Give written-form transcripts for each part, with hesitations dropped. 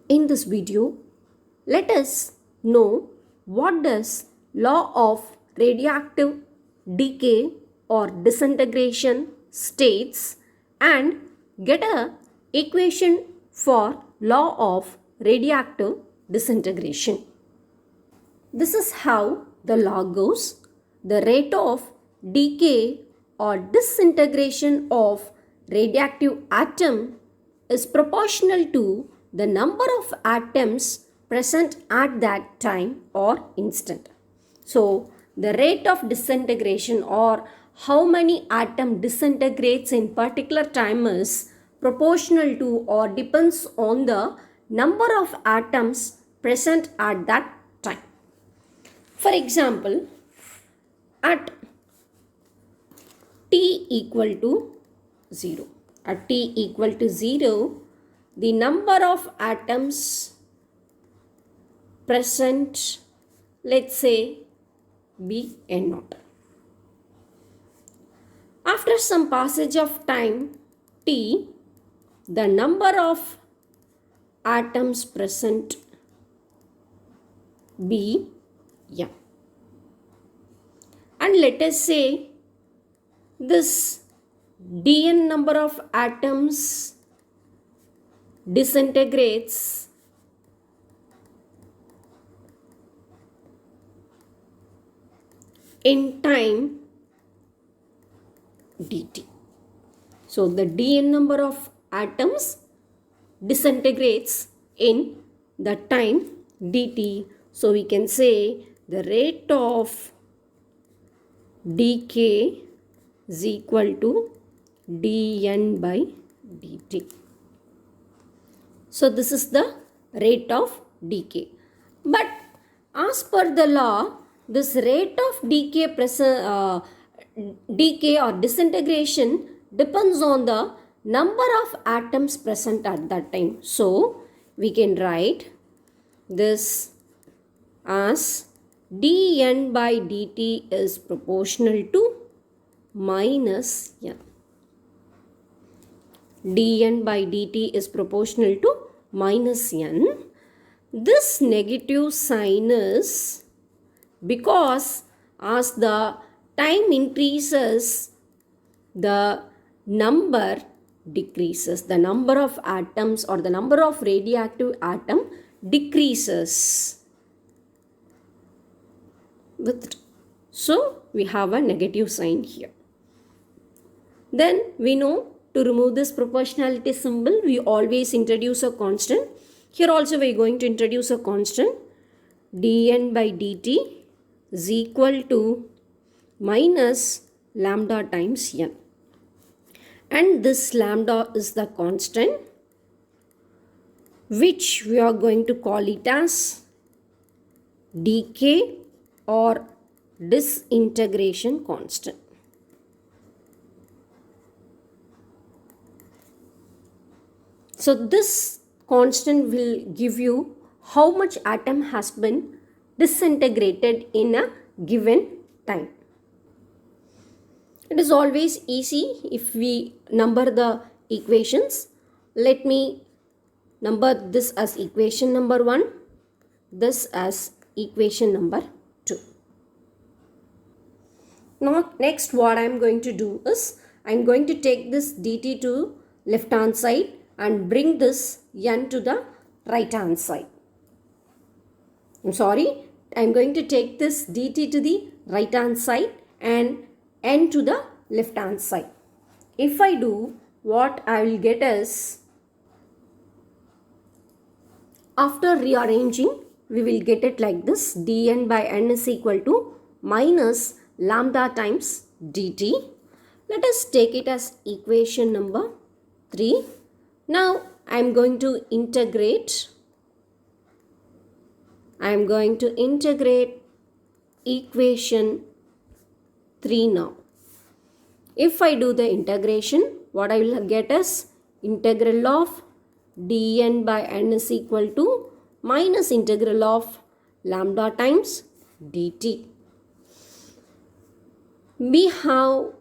In this video, let us know what does law of radioactive decay or disintegration states and get a equation for law of radioactive disintegration. This is how the law goes. The rate of decay or disintegration of radioactive atom is proportional to the number of atoms present at that time or instant. So, the rate of disintegration or how many atom disintegrates in particular time is proportional to or depends on the number of atoms present at that time. For example, at t equal to 0. At t equal to 0, the number of atoms present, let's say, be n0. After some passage of time t, the number of atoms present be m. And let us say this dn number of atoms disintegrates in time dt. So the dn number of atoms disintegrates in the time dt. So we can say the rate of decay is equal to dn by dt. So this is the rate of decay. But as per the law, this rate of decay or disintegration depends on the number of atoms present at that time. So we can write this as dn by dt is proportional to minus n. dn by dt is proportional to minus n. This negative sign is because as the time increases, the number decreases. The number of atoms or the number of radioactive atom decreases. So we have a negative sign here. Then we know to remove this proportionality symbol, we always introduce a constant. Here also we are going to introduce a constant. dn by dt is equal to minus lambda times n. And this lambda is the constant which we are going to call it as decay or disintegration constant. So this constant will give you how much atom has been disintegrated in a given time. It is always easy if we number the equations. Let me number this as equation number 1, this as equation number 2. Now next what I am going to do is I am going to take this dt to left hand side and bring this n to the right hand side. I am going to take this dt to the right hand side and n to the left hand side. If I do, what I will get is, after rearranging, we will get it like this. dn by n is equal to minus lambda times dt. Let us take it as equation number 3. Now I am going to integrate. I am going to integrate equation 3 now. If I do the integration, what I will get is integral of dn by n is equal to minus integral of lambda times dt. We have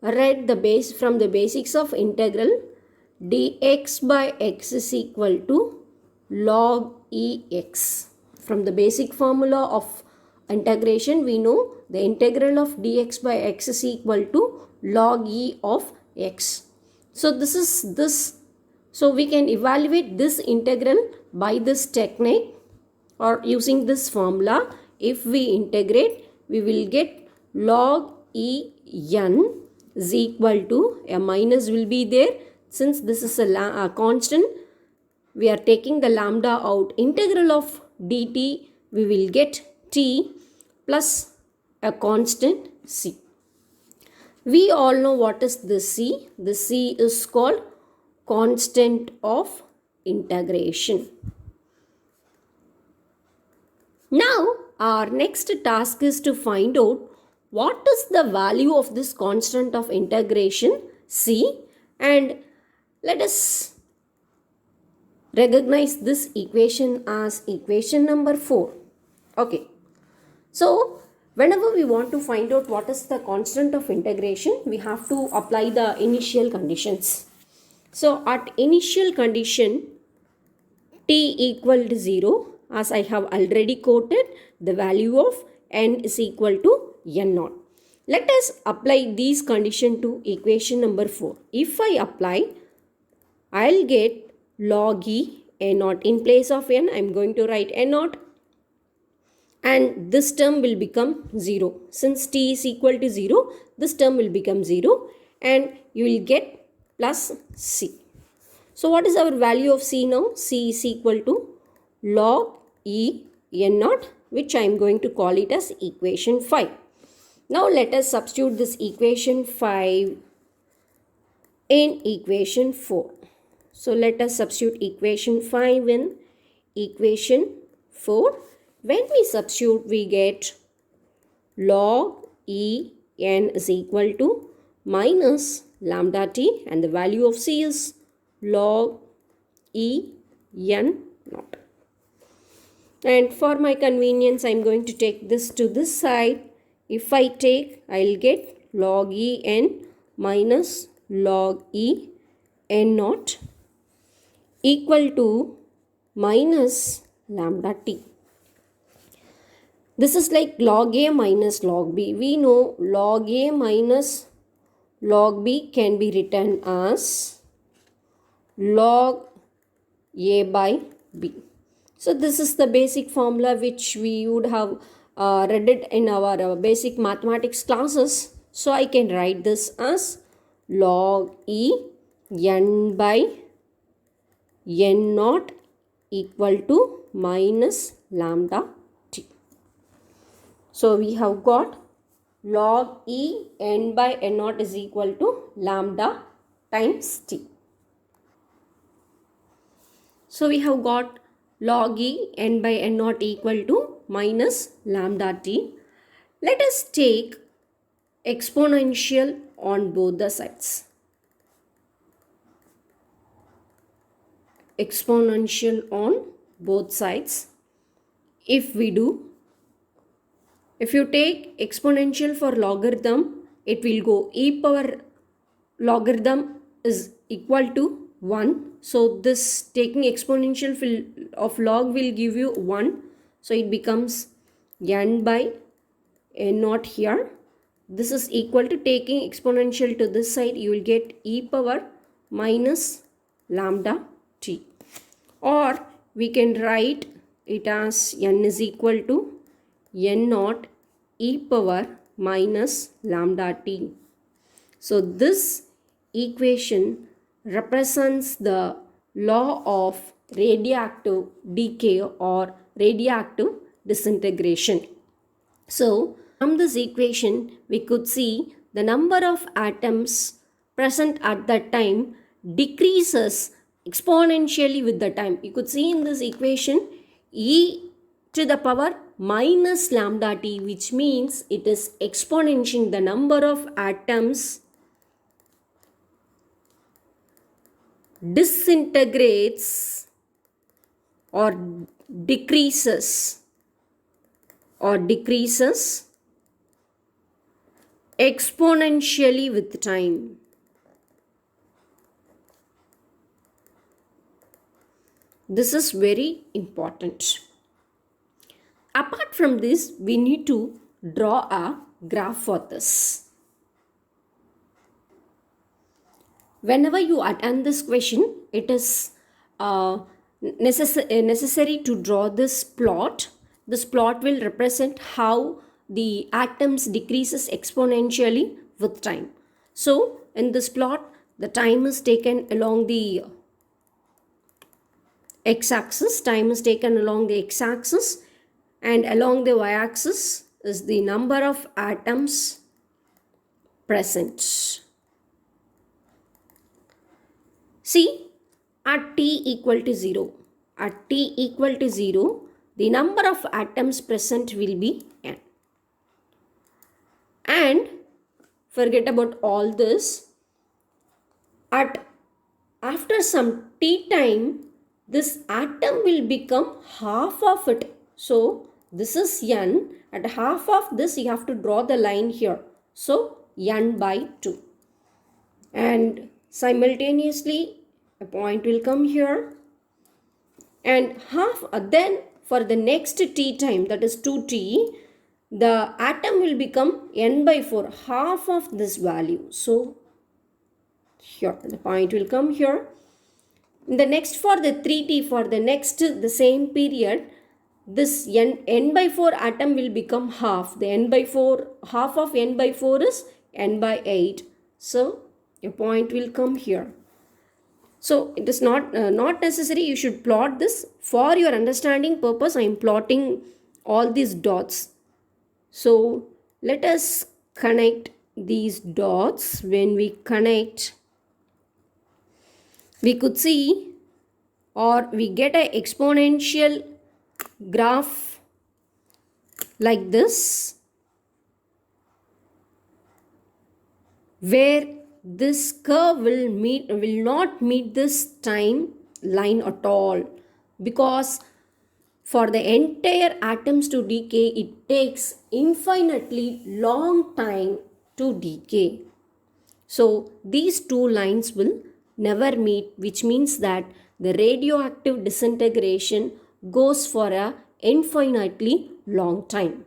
read the base from the basics of integral dx by x is equal to log Ex. From the basic formula of integration, we know the integral of dx by x is equal to log E of x. So this is this. So we can evaluate this integral by this technique or using this formula. If we integrate, we will get log En is equal to, a minus will be there. Since this is a constant, we are taking the lambda out. Integral of dt, we will get t plus a constant c. We all know what is this c. This c is called constant of integration. Now, our next task is to find out what is the value of this constant of integration c, and let us recognize this equation as equation number 4. Okay. So, whenever we want to find out what is the constant of integration, we have to apply the initial conditions. So, at initial condition t equal to 0, as I have already quoted, the value of n is equal to n naught. Let us apply these conditions to equation number 4. If I apply, I'll get log E n naught. In place of n, I am going to write n naught, and this term will become 0. Since t is equal to 0, this term will become 0, and you will get plus c. So what is our value of c now? C is equal to log E n naught, which I am going to call it as equation 5. Now let us substitute this equation 5 in equation 4. So let us substitute equation 5 in equation 4. When we substitute, we get log E n is equal to minus lambda t, and the value of c is log E n naught. And for my convenience, I am going to take this to this side. If I take, I will get log E n minus log E n naught equal to minus lambda t. This is like log A minus log B. We know log A minus log B can be written as log A by B. So this is the basic formula which we would have read it in our basic mathematics classes. So I can write this as log E n by n naught equal to minus lambda t. So we have got log E n by n naught is equal to lambda times t. So we have got log E n by n naught equal to minus lambda t. Let us take exponential on both the sides. Exponential on both sides. If you take exponential for logarithm, it will go e power logarithm is equal to 1. So this taking exponential of log will give you 1. So it becomes n by n naught here. This is equal to taking exponential to this side, you will get e power minus lambda t. Or we can write it as n is equal to n naught e power minus lambda t. So this equation represents the law of radioactive decay or radioactive disintegration. So from this equation, we could see the number of atoms present at that time decreases exponentially with the time. You could see in this equation e to the power minus lambda t, which means it is exponentiating the number of atoms disintegrates or decreases exponentially with time. This is very important. Apart from this, we need to draw a graph for this. Whenever you attend this question, it is necessary to draw this plot. This plot will represent how the atoms decreases exponentially with time. So in this plot, the time is taken along the x-axis, and along the y-axis is the number of atoms present. See, at t equal to 0, the number of atoms present will be n. And forget about all this. After some t time, this atom will become half of it. So this is n. At half of this, you have to draw the line here. So n by 2. And simultaneously, a point will come here. And then for the next t time, that is 2t, the atom will become n by 4, half of this value. So here, the point will come here. The next for the 3t, for the next, the same period, this n by 4 atom will become half. The half of n by 4 is n by 8. So a point will come here. So it is not necessary you should plot this. For your understanding purpose, I am plotting all these dots. So let us connect these dots. When we connect, we could see, or we get an exponential graph like this, where this curve will not meet this time line at all, because for the entire atoms to decay, it takes infinitely long time to decay. So these two lines will never meet, which means that the radioactive disintegration goes for a infinitely long time.